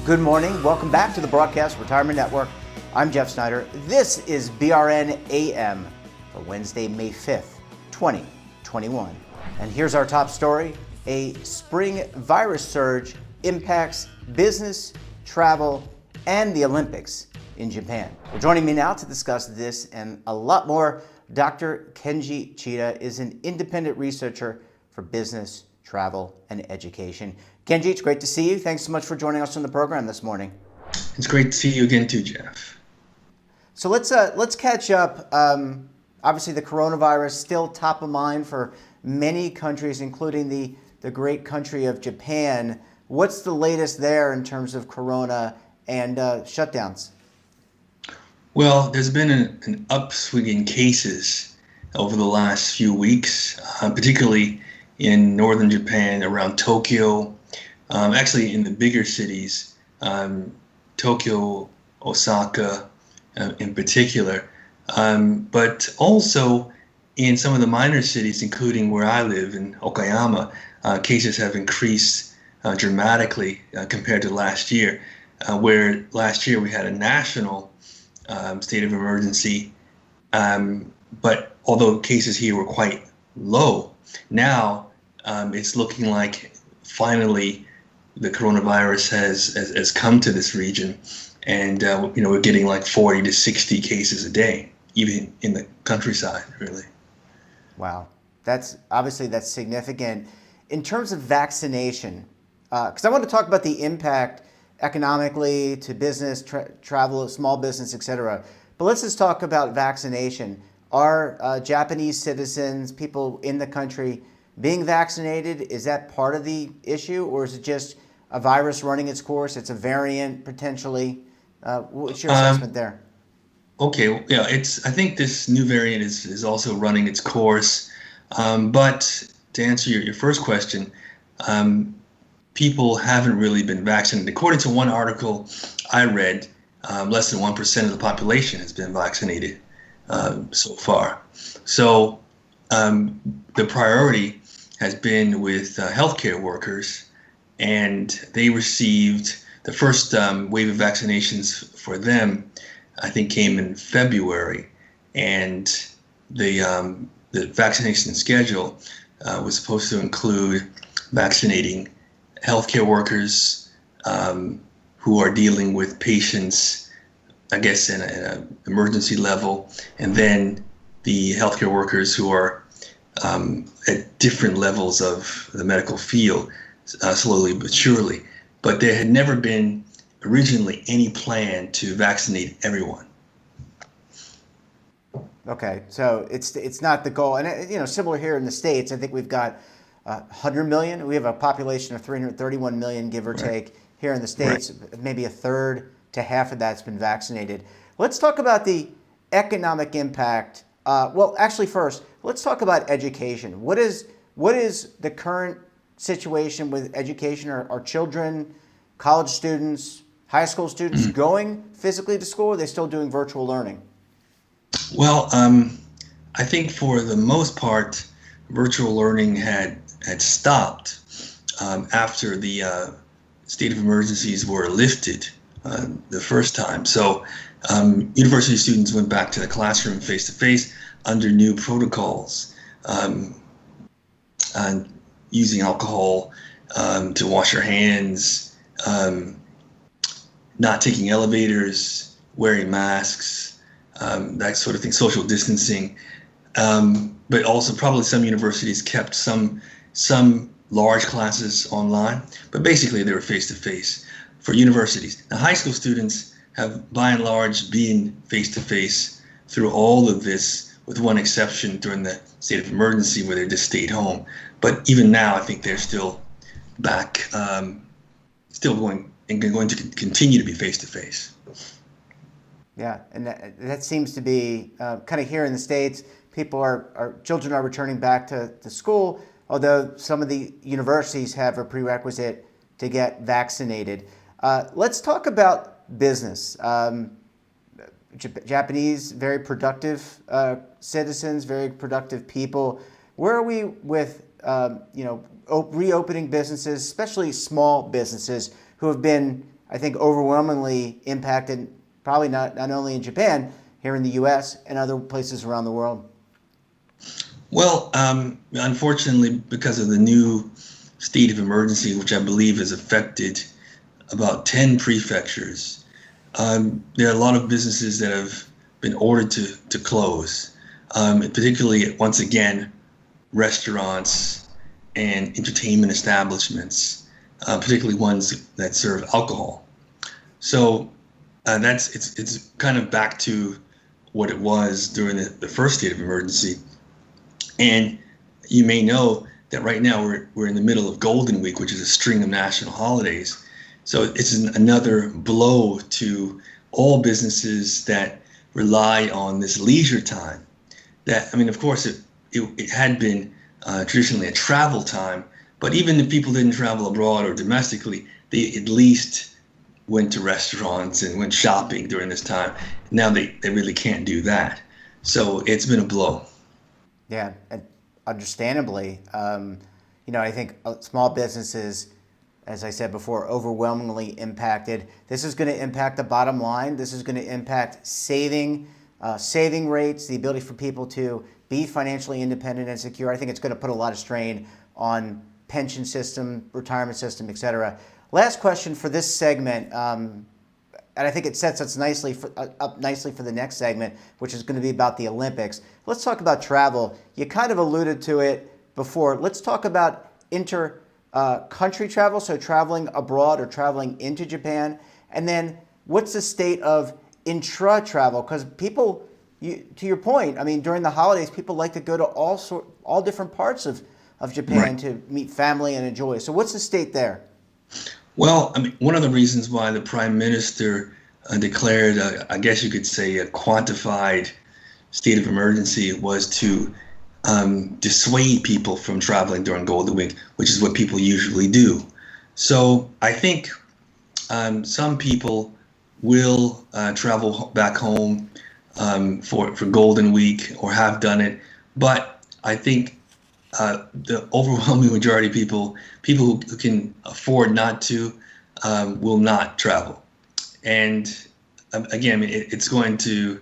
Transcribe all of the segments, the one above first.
Good morning. Welcome back to the Broadcast Retirement Network. I'm Jeff Snyder. This is BRN AM for Wednesday, May 5th, 2021. And here's our top story. A spring virus surge impacts business, travel, and the Olympics in Japan. Well, joining me now to discuss this and a lot more, Dr. Kenji Chida is an independent researcher for business, travel, and education. Kenji, it's great to see you. Thanks so much for joining us on the program this morning. It's great to see you again too, Jeff. So let's catch up. Obviously, the coronavirus still top of mind for many countries, including the great country of Japan. What's the latest there in terms of corona and shutdowns? Well, there's been an upswing in cases over the last few weeks, particularly in northern Japan, around Tokyo, actually in the bigger cities, Tokyo, Osaka in particular, but also in some of the minor cities, including where I live in Okayama, cases have increased dramatically compared to last year, where last year we had a national state of emergency, but although cases here were quite low, now it's looking like finally the coronavirus has come to this region, and we're getting like 40 to 60 cases a day, even in the countryside, really. Wow, that's significant. In terms of vaccination, because I want to talk about the impact economically to business, travel, small business, etc. But let's just talk about vaccination. Are Japanese citizens, people in the country, being vaccinated? Is that part of the issue, or is it just a virus running its course? It's a variant potentially. What's your assessment there? Okay, yeah, I think this new variant is also running its course. But to answer your first question, people haven't really been vaccinated. According to one article I read, less than 1% of the population has been vaccinated so far. So the priority has been with healthcare workers, and they received the first wave of vaccinations for them, I think, came in February, and the vaccination schedule was supposed to include vaccinating healthcare workers who are dealing with patients, I guess, in an emergency level, and then the healthcare workers who are at different levels of the medical field, slowly but surely. But there had never been originally any plan to vaccinate everyone. Okay, so it's not the goal, and similar here in the States. I think we've got 100 million. We have a population of 331 million, give or take, here in the States. Right. Maybe a third to half of that's been vaccinated. Let's talk about the economic impact. Well, actually, first, let's talk about education. What is the current situation with education? Are children, college students, high school students going physically to school, or are they still doing virtual learning? Well, I think for the most part, virtual learning had stopped after the state of emergencies were lifted the first time. So university students went back to the classroom face-to-face under new protocols, and using alcohol to wash your hands, not taking elevators, wearing masks, that sort of thing, social distancing. But also probably some universities kept some large classes online, but basically they were face-to-face for universities. Now, high school students have by and large been face-to-face through all of this, with one exception during the state of emergency where they just stayed home. But even now, I think they're still back, still going to continue to be face-to-face. Yeah, and that seems to be kind of here in the States. Children are returning back to school, although some of the universities have a prerequisite to get vaccinated. Let's talk about business. Japanese, very productive citizens, very productive people. Where are we with reopening businesses, especially small businesses who have been I think, overwhelmingly impacted, probably not only in Japan, here in the U.S. and other places around the world? Well, unfortunately, because of the new state of emergency, which I believe has affected about 10 prefectures, there are a lot of businesses that have been ordered to close, particularly, once again, restaurants and entertainment establishments, particularly ones that serve alcohol. So it's kind of back to what it was during the first state of emergency. And you may know that right now we're in the middle of Golden Week, which is a string of national holidays. So it's another blow to all businesses that rely on this leisure time. That, I mean, of course, it had been traditionally a travel time, but even if people didn't travel abroad or domestically, they at least went to restaurants and went shopping during this time. Now they really can't do that. So it's been a blow. Yeah, and understandably. I think small businesses, as I said before, overwhelmingly impacted. This is going to impact the bottom line. This is going to impact saving rates, the ability for people to be financially independent and secure. I think it's going to put a lot of strain on pension system, retirement system, et cetera. Last question for this segment, and I think it sets us up nicely for the next segment, which is going to be about the Olympics. Let's talk about travel. You kind of alluded to it before. Let's talk about country travel, so traveling abroad or traveling into Japan. And then what's the state of intra-travel? Because people, to your point, I mean, during the holidays, people like to go to all different parts of Japan, right, to meet family and enjoy. So what's the state there? Well, I mean, one of the reasons why the Prime Minister declared, I guess you could say, a quantified state of emergency was to dissuade people from traveling during Golden Week, which is what people usually do. So I think some people will travel back home for Golden Week or have done it, but I think the overwhelming majority of people who can afford not to will not travel. And again, it's going to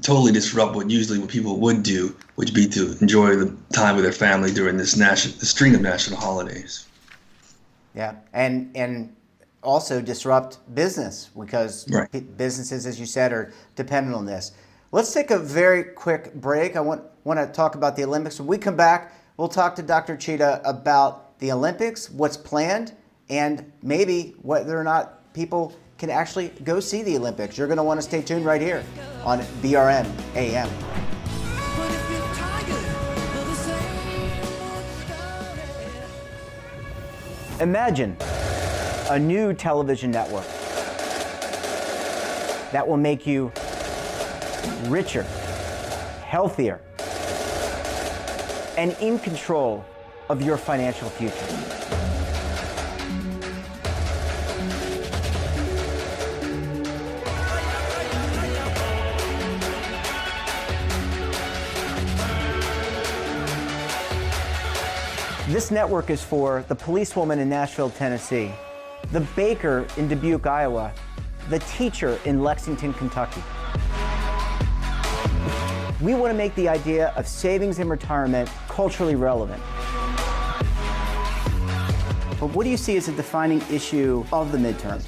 totally disrupt what people would do, which would be to enjoy the time with their family during the string of national holidays. Yeah, and also disrupt business because right, businesses, as you said, are dependent on this. Let's take a very quick break. I want to talk about the Olympics. When we come back, we'll talk to Dr. Chida about the Olympics, what's planned, and maybe whether or not people can actually go see the Olympics. You're going to want to stay tuned right here on BRN AM. Imagine a new television network that will make you richer, healthier, and in control of your financial future. This network is for the policewoman in Nashville, Tennessee, the baker in Dubuque, Iowa, the teacher in Lexington, Kentucky. We want to make the idea of savings and retirement culturally relevant. But what do you see as a defining issue of the midterms,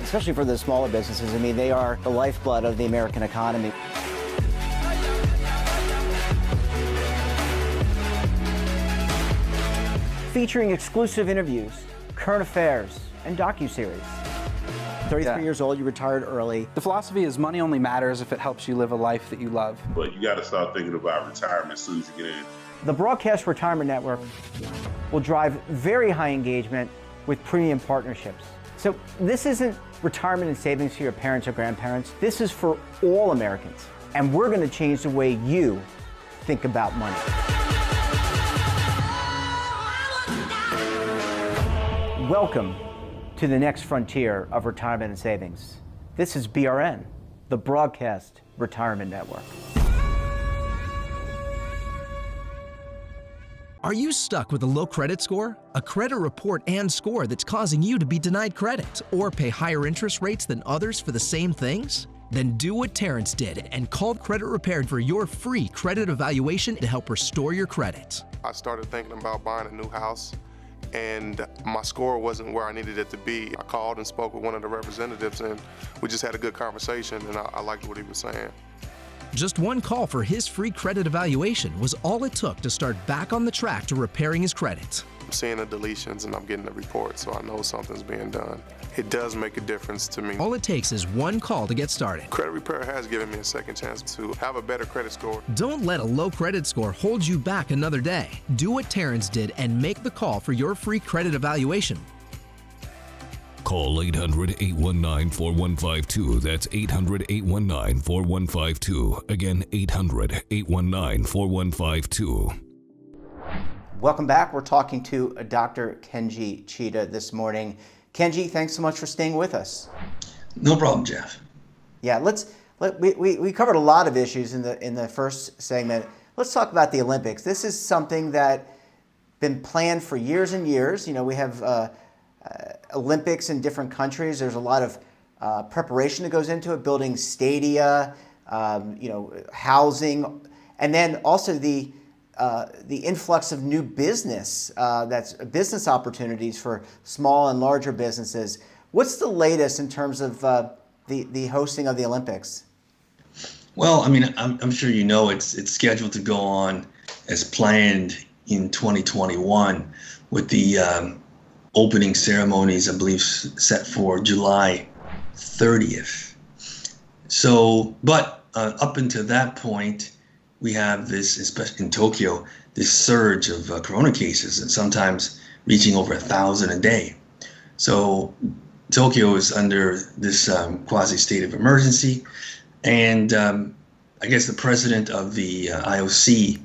especially for the smaller businesses? I mean, they are the lifeblood of the American economy. Featuring exclusive interviews, current affairs, and docuseries. 33 years old, you retired early. The philosophy is money only matters if it helps you live a life that you love. But you got to start thinking about retirement as soon as you get in. The Broadcast Retirement Network will drive very high engagement with premium partnerships. So this isn't retirement and savings for your parents or grandparents. This is for all Americans. And we're going to change the way you think about money. Welcome to the next frontier of retirement and savings. This is BRN, the Broadcast Retirement Network. Are you stuck with a low credit score? A credit report and score that's causing you to be denied credit or pay higher interest rates than others for the same things? Then do what Terrence did and call Credit Repaired for your free credit evaluation to help restore your credit. I started thinking about buying a new house, and my score wasn't where I needed it to be. I called and spoke with one of the representatives, and we just had a good conversation, and I liked what he was saying. Just one call for his free credit evaluation was all it took to start back on the track to repairing his credit. I'm seeing the deletions and I'm getting the report, so I know something's being done. It does make a difference to me. All it takes is one call to get started. Credit Repair has given me a second chance to have a better credit score. Don't let a low credit score hold you back another day. Do what Terrence did and make the call for your free credit evaluation. Call 800-819-4152. That's 800-819-4152. Again, 800-819-4152. Welcome back. We're talking to Dr. Kenji Cheetah this morning. Kenji, thanks so much for staying with us. No problem, Jeff. Yeah, we covered a lot of issues in the first segment. Let's talk about the Olympics. This is something that been planned for years and years. You know, we have Olympics in different countries. There's a lot of preparation that goes into it, building stadia, housing, and then also the influx of new business, that's business opportunities for small and larger businesses. What's the latest in terms of the hosting of the Olympics? Well, I mean, I'm sure you know it's scheduled to go on as planned in 2021 with the opening ceremonies, I believe, set for July 30th. So, but up until that point, we have this, especially in Tokyo, this surge of corona cases, and sometimes reaching over 1,000 a day. So Tokyo is under this quasi state of emergency, and I guess the president of the IOC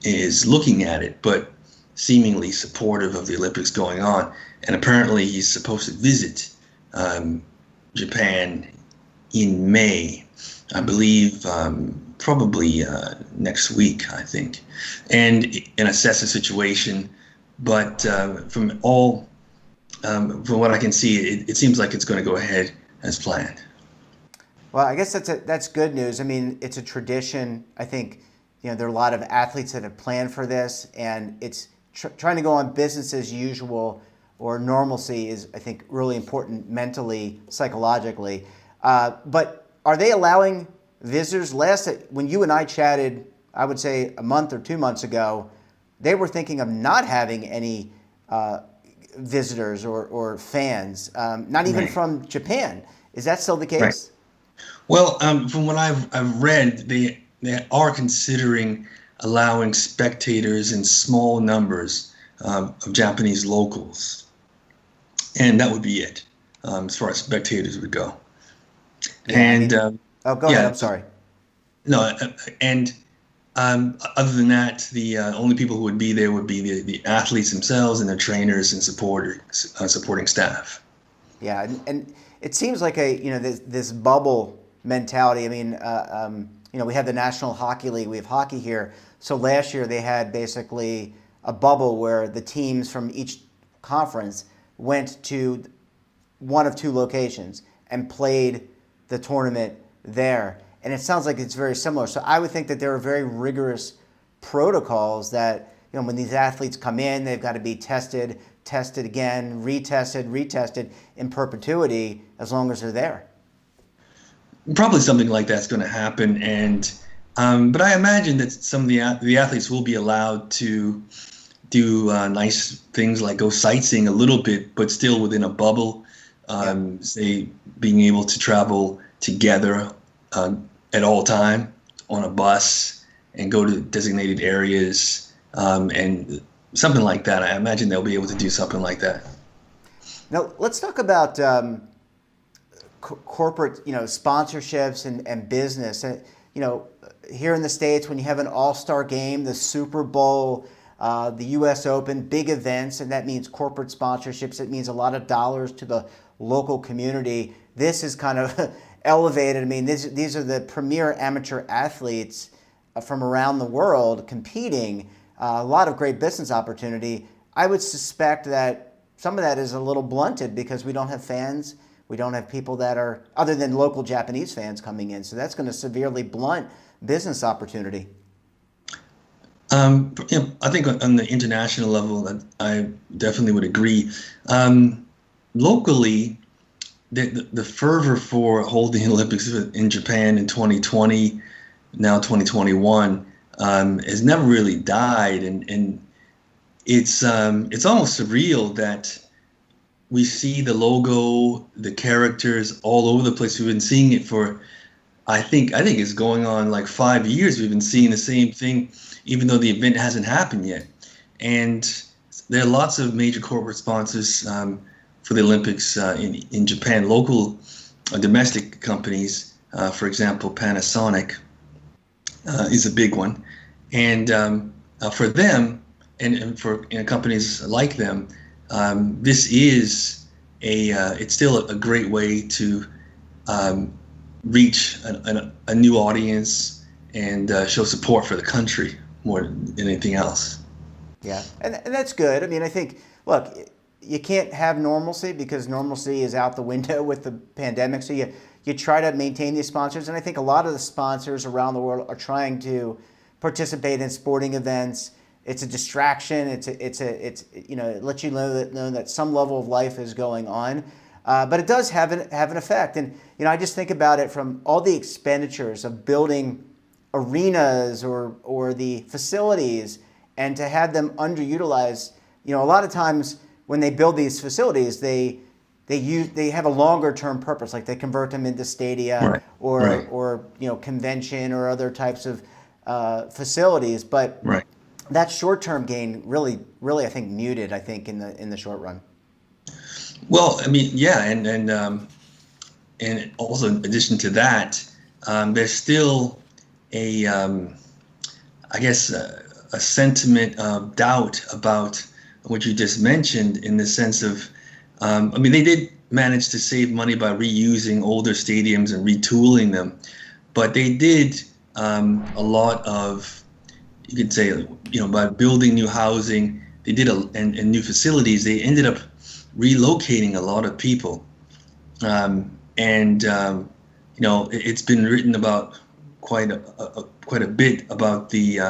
is looking at it, but seemingly supportive of the Olympics going on. And apparently he's supposed to visit Japan in May, I believe, probably next week, I think, and assess the situation. But from what I can see, it seems like it's going to go ahead as planned. Well, I guess that's good news. I mean, it's a tradition. I think there are a lot of athletes that have planned for this, and it's trying to go on business as usual or normalcy is, I think, really important mentally, psychologically. But are they allowing visitors? When you and I chatted, I would say a month or 2 months ago, they were thinking of not having any visitors or fans, not even from Japan. Is that still the case? Right. Well, from what I've read, they are considering allowing spectators in small numbers of Japanese locals, and that would be it as far as spectators would go. Yeah, go ahead. I'm sorry. No, and other than that, the only people who would be there would be the athletes themselves and their trainers and supporting staff. Yeah, and it seems like this bubble mentality. I mean, we have the National Hockey League. We have hockey here. So last year they had basically a bubble where the teams from each conference went to one of two locations and played the tournament there. And it sounds like it's very similar. So I would think that there are very rigorous protocols that, when these athletes come in, they've got to be tested again, retested in perpetuity as long as they're there. Probably something like that's going to happen, and but I imagine that some of the athletes will be allowed to do nice things like go sightseeing a little bit, but still within a bubble. Say being able to travel together at all time on a bus and go to designated areas and something like that. I imagine they'll be able to do something like that. Now let's talk about corporate, sponsorships and business. Here in the States, when you have an all-star game, the Super Bowl, the U.S. Open, big events, and that means corporate sponsorships. It means a lot of dollars to the local community. This is kind of elevated. I mean, these are the premier amateur athletes from around the world competing. a lot of great business opportunity. I would suspect that some of that is a little blunted because we don't have fans. We don't have people that are, other than local Japanese fans coming in. So that's going to severely blunt business opportunity. I think on the international level, I definitely would agree. Locally, the fervor for holding the Olympics in Japan in 2020, now 2021, has never really died, and it's almost surreal that we see the logo, the characters all over the place. We've been seeing it for, I think it's going on like 5 years. We've been seeing the same thing, even though the event hasn't happened yet. And there are lots of major corporate sponsors for the Olympics in Japan. Local domestic companies, for example, Panasonic is a big one. And for them, and for companies like them, this is it's still a great way to reach a new audience and show support for the country more than anything else. Yeah, and that's good. I mean, I think, look, you can't have normalcy because normalcy is out the window with the pandemic. So you try to maintain these sponsors, and I think a lot of the sponsors around the world are trying to participate in sporting events. It's a distraction. It's it lets you know that some level of life is going on, but it does have an effect. And I just think about it from all the expenditures of building arenas or the facilities, and to have them underutilized. A lot of times when they build these facilities, they have a longer term purpose, like they convert them into stadia or convention or other types of facilities, but that short-term gain really, I think, muted. I think in the short run. Well, I mean, yeah, and also in addition to that, there's still a sentiment of doubt about what you just mentioned, in the sense of, they did manage to save money by reusing older stadiums and retooling them, but they did a lot of, you could say, by building new housing, they did and new facilities. They ended up relocating a lot of people, it's been written about quite a bit about the,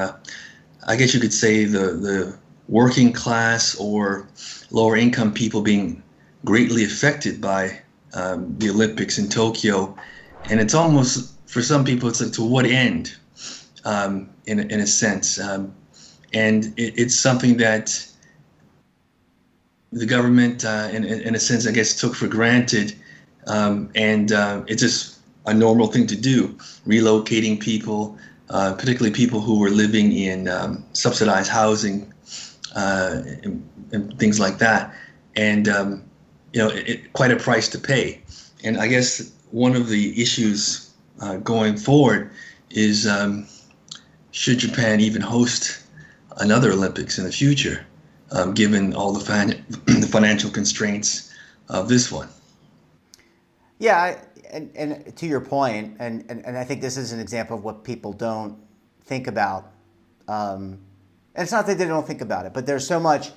I guess you could say, the working class or lower income people being greatly affected by the Olympics in Tokyo, and it's almost, for some people, it's like, to what end? In a sense, and it's something that the government, in a sense, I guess, took for granted, and it's just a normal thing to do, relocating people, particularly people who were living in subsidized housing and things like that, and quite a price to pay. And I guess one of the issues going forward is, should Japan even host another Olympics in the future, given all the financial constraints of this one? Yeah, and to your point, and I think this is an example of what people don't think about. And it's not that they don't think about it, but there's so much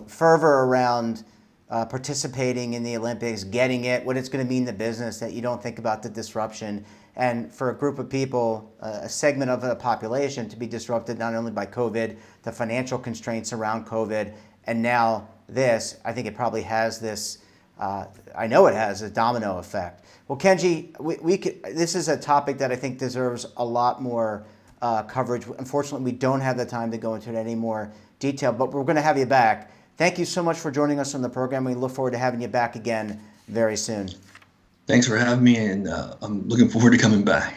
fervor around participating in the Olympics, getting it, what it's going to mean to business, that you don't think about the disruption. And for a group of people, a segment of the population, to be disrupted not only by COVID, the financial constraints around COVID, and now this, I think it probably has this, I know it has a domino effect. Well, Kenji, this is a topic that I think deserves a lot more coverage. Unfortunately, we don't have the time to go into it any more detail, but we're going to have you back. Thank you so much for joining us on the program. We look forward to having you back again very soon. Thanks for having me, and I'm looking forward to coming back.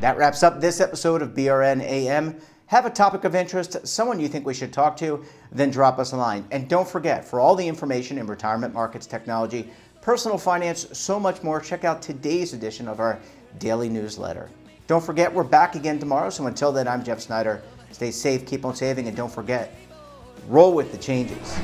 That wraps up this episode of BRN AM. Have a topic of interest, someone you think we should talk to, then drop us a line. And don't forget, for all the information in retirement markets, technology, personal finance, so much more, check out today's edition of our daily newsletter. Don't forget, we're back again tomorrow. So until then, I'm Jeff Snyder. Stay safe, keep on saving, and don't forget, roll with the changes.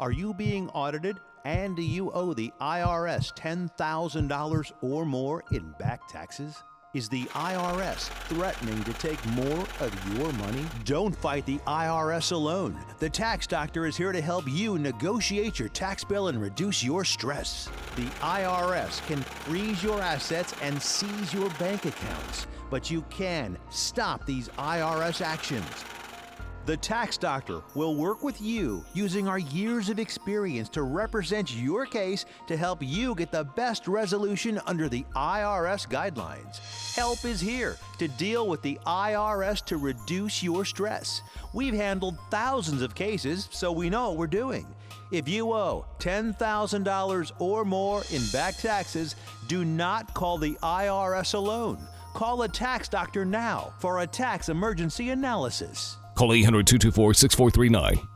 Are you being audited? And do you owe the IRS $10,000 or more in back taxes? Is the IRS threatening to take more of your money? Don't fight the IRS alone. The Tax Doctor is here to help you negotiate your tax bill and reduce your stress. The IRS can freeze your assets and seize your bank accounts, but you can stop these IRS actions. The Tax Doctor will work with you using our years of experience to represent your case to help you get the best resolution under the IRS guidelines. Help is here to deal with the IRS to reduce your stress. We've handled thousands of cases, so we know what we're doing. If you owe $10,000 or more in back taxes, do not call the IRS alone. Call a Tax Doctor now for a tax emergency analysis. Call 800-224-6439.